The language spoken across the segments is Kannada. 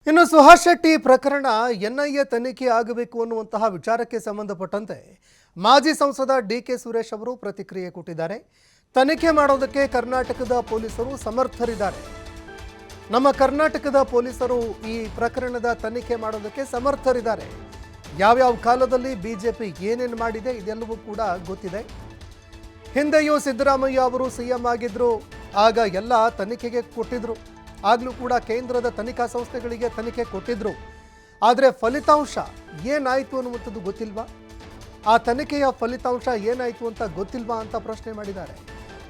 ಇನ್ನು ಸುಹಾಸ್ ಶೆಟ್ಟಿ ಪ್ರಕರಣ ಎನ್ಐಎ ತನಿಖೆ ಆಗಬೇಕು ಅನ್ನುವಂತಹ ವಿಚಾರಕ್ಕೆ ಸಂಬಂಧಪಟ್ಟಂತೆ ಮಾಜಿ ಸಂಸದ ಡಿಕೆ ಸುರೇಶ್ ಅವರು ಪ್ರತಿಕ್ರಿಯೆ ಕೊಟ್ಟಿದ್ದಾರೆ. ತನಿಖೆ ಮಾಡೋದಕ್ಕೆ ಕರ್ನಾಟಕದ ಪೊಲೀಸರು ಸಮರ್ಥರಿದ್ದಾರೆ. ನಮ್ಮ ಕರ್ನಾಟಕದ ಪೊಲೀಸರು ಈ ಪ್ರಕರಣದ ತನಿಖೆ ಮಾಡೋದಕ್ಕೆ ಸಮರ್ಥರಿದ್ದಾರೆ. ಯಾವ್ಯಾವ ಕಾಲದಲ್ಲಿ ಬಿಜೆಪಿ ಏನೇನು ಮಾಡಿದೆ ಇದೆಲ್ಲವೂ ಕೂಡ ಗೊತ್ತಿದೆ. ಹಿಂದೆಯೂ ಸಿದ್ದರಾಮಯ್ಯ ಅವರು ಸಿಎಂ ಆಗಿದ್ರು, ಆಗ ಎಲ್ಲ ತನಿಖೆಗೆ ಕೊಟ್ಟಿದ್ರು. ಆಗಲೂ ಕೂಡ ಕೇಂದ್ರದ ತನಿಖಾ ಸಂಸ್ಥೆಗಳಿಗೆ ತನಿಖೆ ಕೊಟ್ಟಿದ್ರು. ಆದರೆ ಫಲಿತಾಂಶ ಏನಾಯಿತು ಅನ್ನುವಂಥದ್ದು ಗೊತ್ತಿಲ್ವಾ? ಆ ತನಿಖೆಯ ಫಲಿತಾಂಶ ಏನಾಯಿತು ಅಂತ ಗೊತ್ತಿಲ್ವಾ ಅಂತ ಪ್ರಶ್ನೆ ಮಾಡಿದ್ದಾರೆ.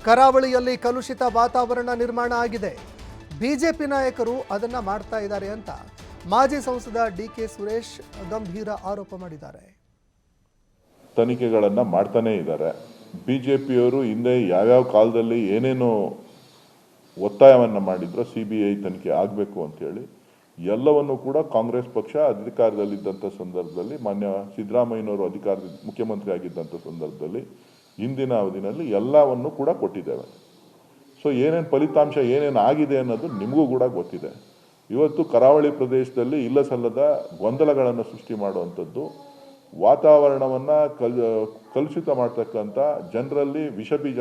ಕರಾವಳಿಯಲ್ಲಿ ಕಲುಷಿತ ವಾತಾವರಣ ನಿರ್ಮಾಣ ಆಗಿದೆ, ಬಿಜೆಪಿ ನಾಯಕರು ಅದನ್ನ ಮಾಡ್ತಾ ಇದ್ದಾರೆ ಅಂತ ಮಾಜಿ ಸಂಸದ ಡಿಕೆ ಸುರೇಶ್ ಗಂಭೀರ ಆರೋಪ ಮಾಡಿದ್ದಾರೆ. ತನಿಖೆಗಳನ್ನು ಮಾಡ್ತಾನೇ ಇದ್ದಾರೆ. ಬಿಜೆಪಿಯವರು ಹಿಂದೆ ಯಾವ್ಯಾವ ಕಾಲದಲ್ಲಿ ಏನೇನು ಒತ್ತಾಯವನ್ನು ಮಾಡಿದ್ರು CBI ತನಿಖೆ ಆಗಬೇಕು ಅಂತೇಳಿ ಎಲ್ಲವನ್ನು ಕೂಡ ಕಾಂಗ್ರೆಸ್ ಪಕ್ಷ ಅಧಿಕಾರದಲ್ಲಿದ್ದಂಥ ಸಂದರ್ಭದಲ್ಲಿ, ಮಾನ್ಯ ಸಿದ್ದರಾಮಯ್ಯನವರು ಮುಖ್ಯಮಂತ್ರಿ ಆಗಿದ್ದಂಥ ಸಂದರ್ಭದಲ್ಲಿ ಹಿಂದಿನ ಅವಧಿನಲ್ಲಿ ಎಲ್ಲವನ್ನು ಕೂಡ ಕೊಟ್ಟಿದ್ದೇವೆ. ಸೊ ಏನೇನು ಫಲಿತಾಂಶ ಏನೇನು ಆಗಿದೆ ಅನ್ನೋದು ನಿಮಗೂ ಕೂಡ ಗೊತ್ತಿದೆ. ಇವತ್ತು ಕರಾವಳಿ ಪ್ರದೇಶದಲ್ಲಿ ಇಲ್ಲ ಸಲ್ಲದ ಗೊಂದಲಗಳನ್ನು ಸೃಷ್ಟಿ ಮಾಡುವಂಥದ್ದು, ವಾತಾವರಣವನ್ನು ಕಲುಷಿತ ಮಾಡ್ತಕ್ಕಂಥ, ಜನರಲ್ಲಿ ವಿಷಬೀಜ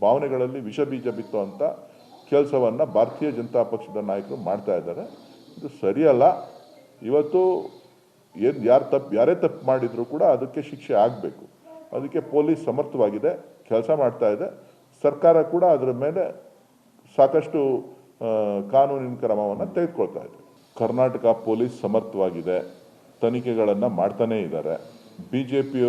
ಭಾವನೆಗಳಲ್ಲಿ ವಿಷಬೀಜ ಬಿತ್ತುವಂಥ ಕೆಲಸವನ್ನು ಭಾರತೀಯ ಜನತಾ ಪಕ್ಷದ ನಾಯಕರು ಮಾಡ್ತಾ ಇದ್ದಾರೆ. ಇದು ಸರಿಯಲ್ಲ. ಇವತ್ತು ಯಾರೇ ತಪ್ಪು ಮಾಡಿದರೂ ಕೂಡ ಅದಕ್ಕೆ ಶಿಕ್ಷೆ ಆಗಬೇಕು. ಅದಕ್ಕೆ ಪೊಲೀಸ್ ಸಮರ್ಥವಾಗಿದೆ, ಕೆಲಸ ಮಾಡ್ತಾ ಇದೆ. ಸರ್ಕಾರ ಕೂಡ ಅದರ ಮೇಲೆ ಸಾಕಷ್ಟು ಕಾನೂನಿನ ಕ್ರಮವನ್ನು ತೆಗೆದುಕೊಳ್ತಾ ಇದೆ. ಕರ್ನಾಟಕ ಪೊಲೀಸ್ ಸಮರ್ಥವಾಗಿದೆ, ತನಿಖೆಗಳನ್ನು ಮಾಡ್ತಾನೇ ಇದ್ದಾರೆ. BJPಯವರು